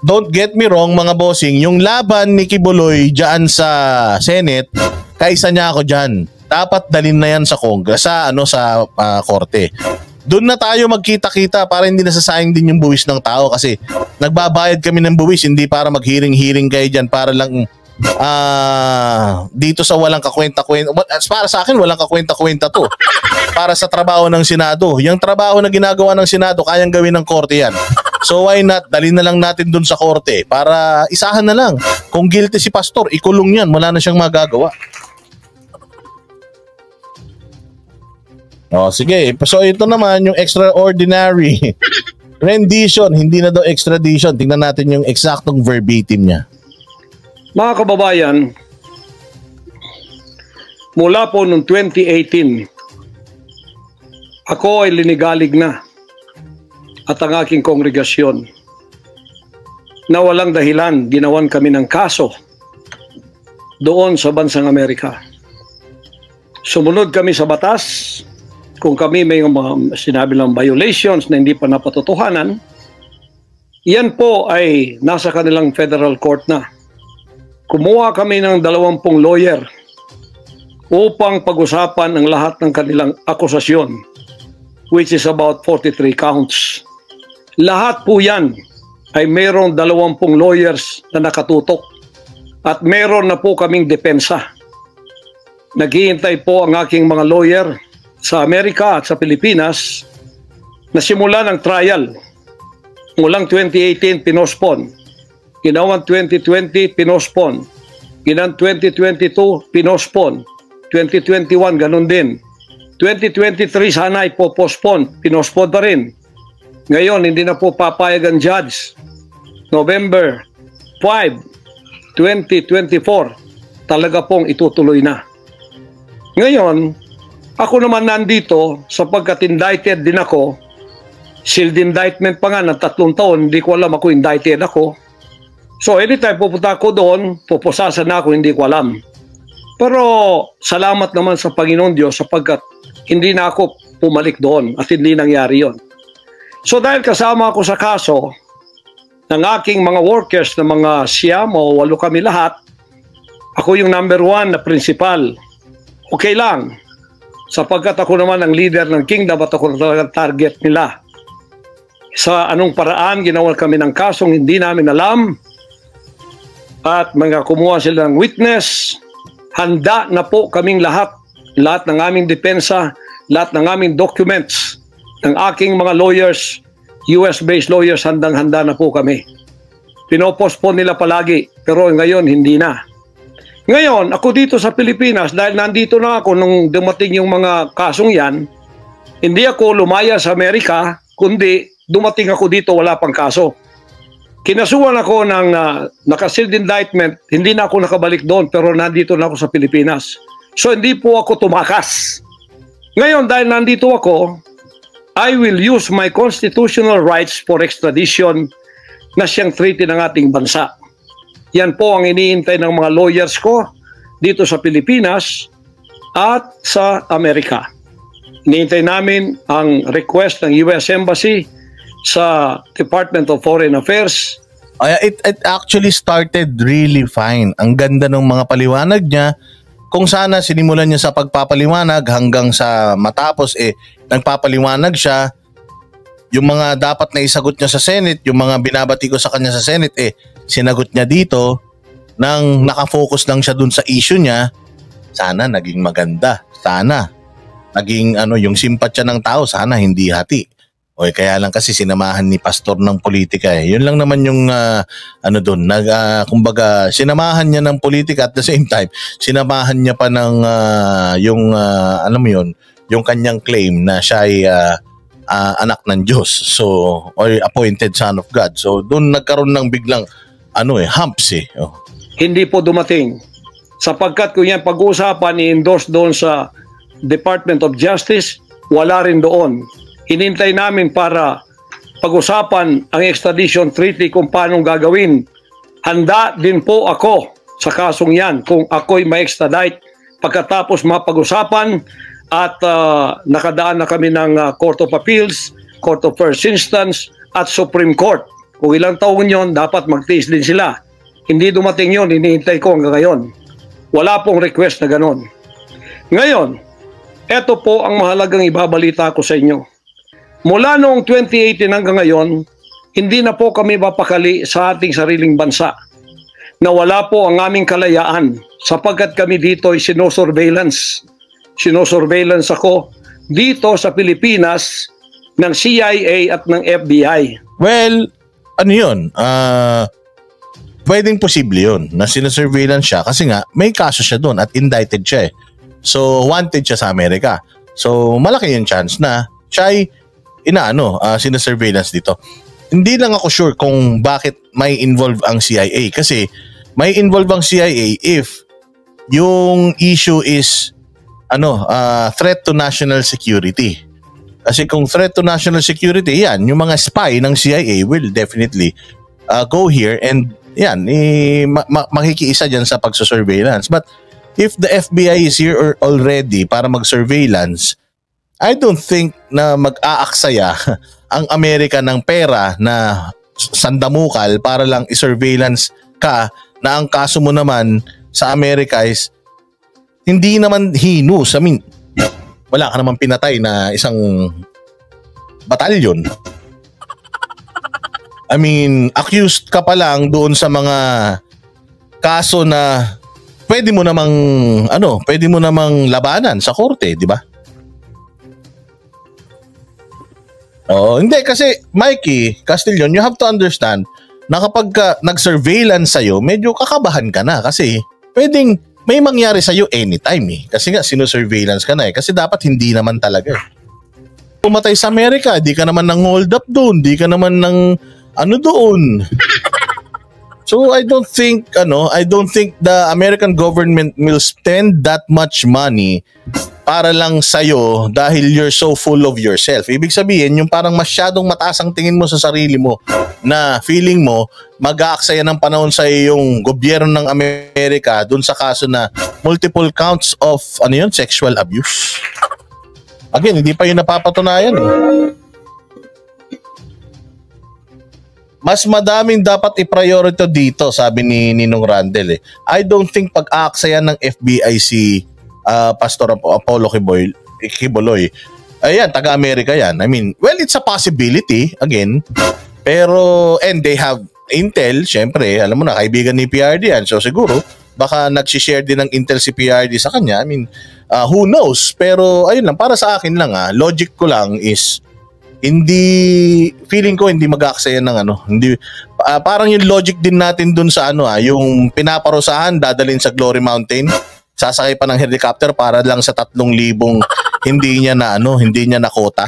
don't get me wrong mga bossing, yung laban ni Kibuloy dyan sa Senate, kaisa niya ako dyan. Dapat dalhin na yan sa Congress, sa korte. Doon na tayo magkita-kita para hindi nasasayang din yung buwis ng tao kasi nagbabayad kami ng buwis, hindi para maghiring-hiring kayo dyan para lang dito sa walang kakwenta-kwenta. Para sa akin, walang kakwenta-kwenta to. Para sa trabaho ng Senado. Yung trabaho na ginagawa ng Senado, kayang gawin ng korte yan. So why not, dalhin na lang natin dun sa korte para isahan na lang. Kung guilty si Pastor, ikulong yan. Wala na siyang magagawa. Sige. So ito naman yung extraordinary rendition. Hindi na daw extradition. Tingnan natin yung eksaktong verbatim niya. Mga kababayan, mula po noong 2018, ako ay linigalig na at ang aking kongregasyon na walang dahilan ginawan kami ng kaso doon sa bansang Amerika. Sumunod kami sa batas. Kung kami may mga sinabi lang violations na hindi pa napatotohanan, yan po ay nasa kanilang federal court na. Kumuha kami ng 20 lawyer upang pag-usapan ang lahat ng kanilang akusasyon, which is about 43 counts. Lahat po yan ay mayroong 20 lawyers na nakatutok at mayroon na po kaming depensa. Naghihintay po ang aking mga lawyer sa Amerika at sa Pilipinas na simula ng trial. Mulang 2018 pinospon, ginawang 2020 pinospon, ginawang 2022 pinospon, 2021 ganun din, 2023 sana ay popospon, pinospon pa rin. Ngayon hindi na po papayag ang judge. November 5, 2024 talaga pong itutuloy na. Ngayon ako naman nandito sapagkat indicted din ako. Sealed indictment pa nga ng 3 taon, hindi ko alam ako indicted ako. So anytime pupunta ako doon, pupusasan na ako, hindi ko alam. Pero salamat naman sa Panginoon Diyos sapagkat hindi na ako pumalik doon at hindi nangyari yon. So dahil kasama ako sa kaso ng aking mga workers na mga 9 o 8 kami lahat, ako yung number 1 na principal. Okay lang. Sapagkat ako naman ang leader ng kingdom at ako talagang target nila. Sa anong paraan ginawa kami ng kasong hindi namin alam at mga kumuha sila ng witness, handa na po kaming lahat ng aming depensa, lahat ng aming documents, ng aking mga lawyers, US-based lawyers, handang-handa na po kami. Pinopospon nila palagi, pero ngayon hindi na. Ngayon, ako dito sa Pilipinas, dahil nandito na ako nung dumating yung mga kasong yan, hindi ako lumaya sa Amerika, kundi dumating ako dito, wala pang kaso. Kinasuhan ako ng naka-sealed indictment, hindi na ako nakabalik doon, pero nandito na ako sa Pilipinas. So hindi po ako tumakas. Ngayon, dahil nandito ako, I will use my constitutional rights for extradition na siyang treaty ng ating bansa. Yan po ang iniintay ng mga lawyers ko dito sa Pilipinas at sa Amerika. Iniintay namin ang request ng US Embassy sa Department of Foreign Affairs. It actually started really fine. Ang ganda ng mga paliwanag niya. Kung sana sinimulan niya sa pagpapaliwanag hanggang sa matapos nagpapaliwanag siya. Yung mga dapat na isagot niya sa Senate, yung mga binabati ko sa kanya sa Senate, sinagot niya dito nang nakafocus lang siya dun sa issue niya. Sana naging maganda. Sana naging yung simpatsya ng tao, sana hindi hati. Kaya lang kasi sinamahan ni pastor ng politika. Yun lang naman yung doon. Kumbaga sinamahan niya ng politika at the same time sinamahan niya pa ng yung kanyang claim na siya ay anak ng Diyos, or appointed son of God. So doon nagkaroon ng biglang humps Hindi po dumating sapagkat kung yan pag-uusapan i-endorse doon sa Department of Justice, wala rin doon. Hinintay namin para pag-usapan ang extradition treaty kung paano gagawin. Handa din po ako sa kasong yan kung ako'y ma-extradite pagkatapos mapag-usapan at nakadaan na kami ng Court of Appeals, Court of First Instance at Supreme Court. Kung ilang taon yon, dapat magtiis din sila. Hindi dumating yon, hinihintay ko hanggang ngayon. Wala pong request na ganon. Ngayon, eto po ang mahalagang ibabalita ko sa inyo. Mula noong 2018 hanggang ngayon, hindi na po kami mapakali sa ating sariling bansa. Nawala po ang aming kalayaan sapagkat kami dito ay sinosurveillance. Sinosurveillance ako dito sa Pilipinas ng CIA at ng FBI. Well, ano yun? Pwedeng posible yun na sinasurveillance siya kasi nga may kaso siya doon at indicted siya eh. So, wanted siya sa Amerika. So, malaki yung chance na siya ay sinasurveillance dito. Hindi lang ako sure kung bakit may involve ang CIA kasi may involve ang CIA if yung issue is threat to national security. Kasi kung threat to national security, yan, yung mga spy ng CIA will definitely go here and yan, makikiisa dyan sa pagsusurveillance. But if the FBI is here already para mag-surveillance, I don't think na mag-aaksaya ang Amerika ng pera na sandamukal para lang i-surveillance ka na ang kaso mo naman sa Amerika is hindi naman heinous. I mean, wala ka naman pinatay na isang batalyon. I mean, accused ka pa lang doon sa mga kaso na pwede mo namang labanan sa korte, di ba? Oh, hindi kasi Mikey Castillon, you have to understand na kapag nag-surveillance sa'yo, medyo kakabahan ka na kasi pwedeng may mangyari sa'yo anytime eh. Kasi nga sinusurveillance ka na eh. Kasi dapat hindi naman talaga eh. Pumatay sa Amerika, di ka naman ng hold up doon, di ka naman ng doon. So I don't think the American government will spend that much money para lang sa'yo dahil you're so full of yourself. Ibig sabihin, yung parang masyadong mataas ang tingin mo sa sarili mo na feeling mo mag-aaksaya ng panahon sa yung gobyerno ng Amerika dun sa kaso na multiple counts of sexual abuse. Again, hindi pa yun napapatunayan eh. Mas madaming dapat i-priority dito, sabi ni Ninong Randel eh. I don't think pag-aaksaya ng FBI si Pastor Apollo Quiboloy, ayan, taga-Amerika yan. I mean, well, it's a possibility, again. Pero, and they have intel, syempre, alam mo na, kaibigan ni PRD yan. So siguro, baka nagsishare din ng intel si PRD sa kanya. I mean, who knows? Pero, ayun lang, para sa akin lang logic ko lang is, feeling ko hindi mag-aaksaya ng hindi, parang yung logic din natin dun sa yung pinaparusahan, dadalhin sa Glory Mountain, sasakay pa ng helicopter para lang sa 3,000 hindi niya na kota.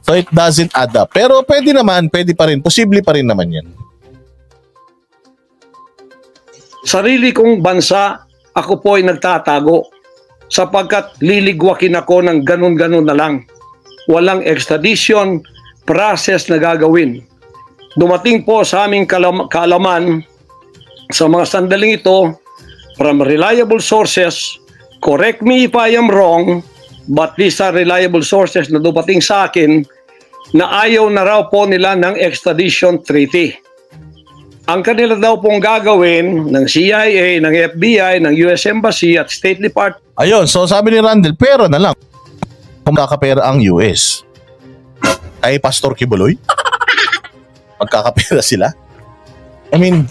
So it doesn't add up. Pero pwede pa rin, posible pa rin naman yan. Sarili kong bansa, ako po ay nagtatago sapagkat liligwakin ako ng ganun-ganun na lang. Walang extradition process na gagawin. Dumating po sa aming kaalaman sa mga sandaling ito from reliable sources, correct me if I am wrong, but these are reliable sources na dumating sa akin na ayaw na raw po nila ng extradition treaty. Ang kanila daw pong gagawin ng CIA, ng FBI, ng US Embassy at State Department. Ayun, so sabi ni Randel, pera na lang. Kung makakapera ang US ay Pastor Quiboloy, magkakapera sila. I mean,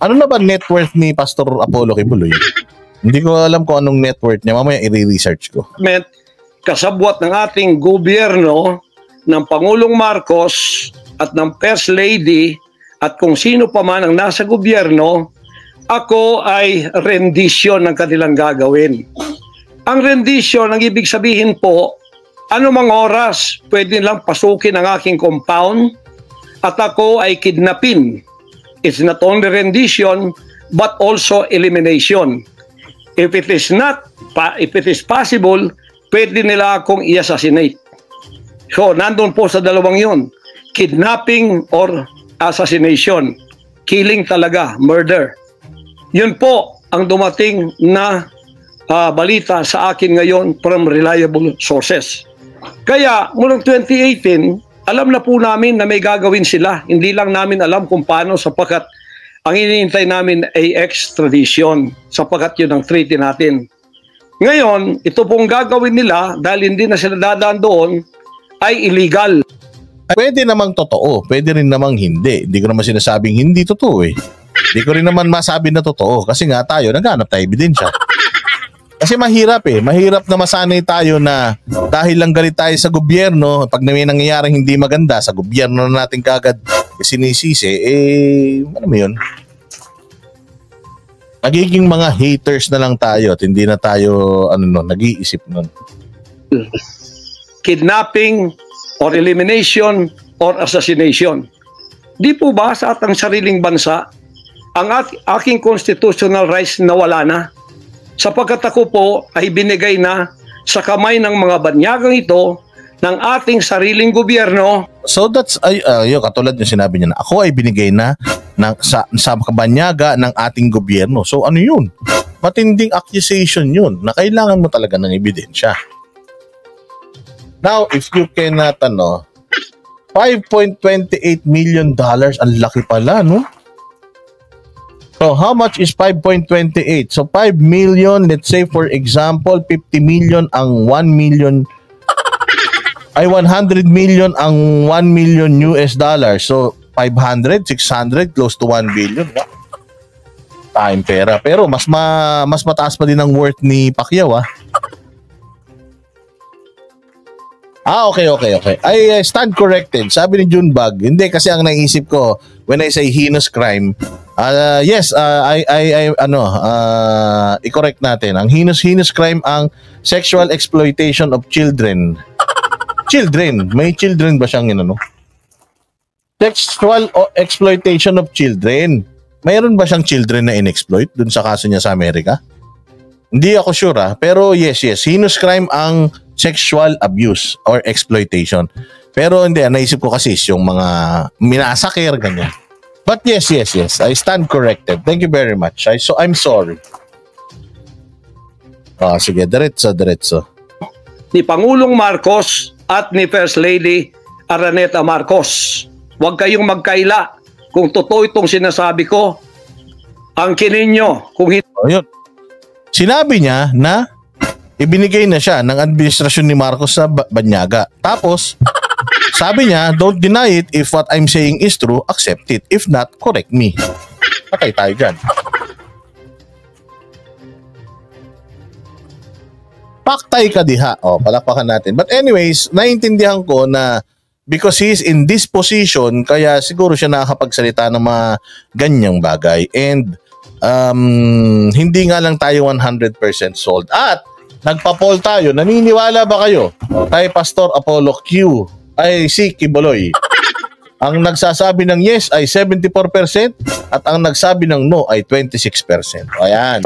ano na ba net worth ni Pastor Apollo Quiboloy? Hindi ko alam kung anong net worth niya. Mamaya i-research ko. Kasabwat ng ating gobyerno, ng Pangulong Marcos at ng First Lady at kung sino pa man ang nasa gobyerno, ako ay rendition ng kanilang gagawin. Ang rendition, ang ibig sabihin po, anumang oras pwede lang pasukin ang aking compound at ako ay kidnapin. It's not only rendition but also elimination. If it is possible, pwede nila akong i-assassinate. So, nandun po sa dalawang yun. Kidnapping or assassination. Killing talaga, murder. Yun po ang dumating na balita sa akin ngayon from reliable sources. Kaya, mulang 2018, Alam na po namin na may gagawin sila. Hindi lang namin alam kung paano sapagkat ang iniintay namin ay extradition sapagkat yun ang treaty natin. Ngayon, ito pong gagawin nila dahil hindi na sila dadaan doon ay illegal. Pwede namang totoo, pwede rin namang hindi. Hindi ko naman sinasabing hindi totoo eh. Hindi ko rin naman masabi na totoo kasi nga tayo, naghanap tayo ebidensya. Kasi mahirap eh. Mahirap na masanay tayo na dahil lang galit tayo sa gobyerno, pag may nangyayaring hindi maganda, sa gobyerno na natin kagad sinisisi, ano mo yun? Nagiging mga haters na lang tayo at hindi na tayo nag-iisip nun. Kidnapping or elimination or assassination. Di po ba sa atang sariling bansa, ang aking constitutional rights nawala na? Sapagkat ako po ay binigay na sa kamay ng mga banyagang ito ng ating sariling gobyerno. So that's yun, katulad yung sinabi niya na ako ay binigay na sa kabanyaga ng ating gobyerno. So ano yun? Matinding accusation yun na kailangan mo talaga ng ebidensya. Now, if you cannot, $5.28 million, ang laki pala, no? So, how much is 5.28? So, 5 million, let's say for example, 50 million ang 1 million, ay 100 million ang 1 million US dollars. So, 500, 600, close to 1 billion. Wow. Time pera. Pero mas mataas pa din ang worth ni Pacquiao, ah. Okay. I stand corrected. Sabi ni Junbag, hindi kasi ang naisip ko when I say heinous crime, yes, i-correct natin. Ang heinous crime ang sexual exploitation of children. Children, may children ba siyang Sexual exploitation of children. Mayroon ba siyang children na in-exploit dun sa kaso niya sa Amerika? Hindi ako sure pero yes, heinous crime ang sexual abuse or exploitation. Pero hindi, naisip ko kasi yung mga minasakir, ganyan. But yes, I stand corrected. Thank you very much. So I'm sorry. Sige, diretso. Ni Pangulong Marcos at ni First Lady Araneta Marcos. Huwag kayong magkaila kung totoo itong sinasabi ko. Angkinin nyo kung hindi. Yun. Sinabi niya na ibinigay na siya ng administrasyon ni Marcos sa Banyaga. Tapos, sabi niya, don't deny it. If what I'm saying is true, accept it. If not, correct me. Patay tayo dyan. Paktay ka diha. Palakpakan natin. But anyways, naiintindihan ko na because he's in this position, kaya siguro siya nakakapagsalita ng mga ganyang bagay. And hindi nga lang tayo 100% sold. At nagpa-poll tayo. Naniniwala ba kayo kay Pastor Apollo Q ay si Quiboloy? Ang nagsasabi ng yes ay 74% at ang nagsabi ng no ay 26%. Ayan.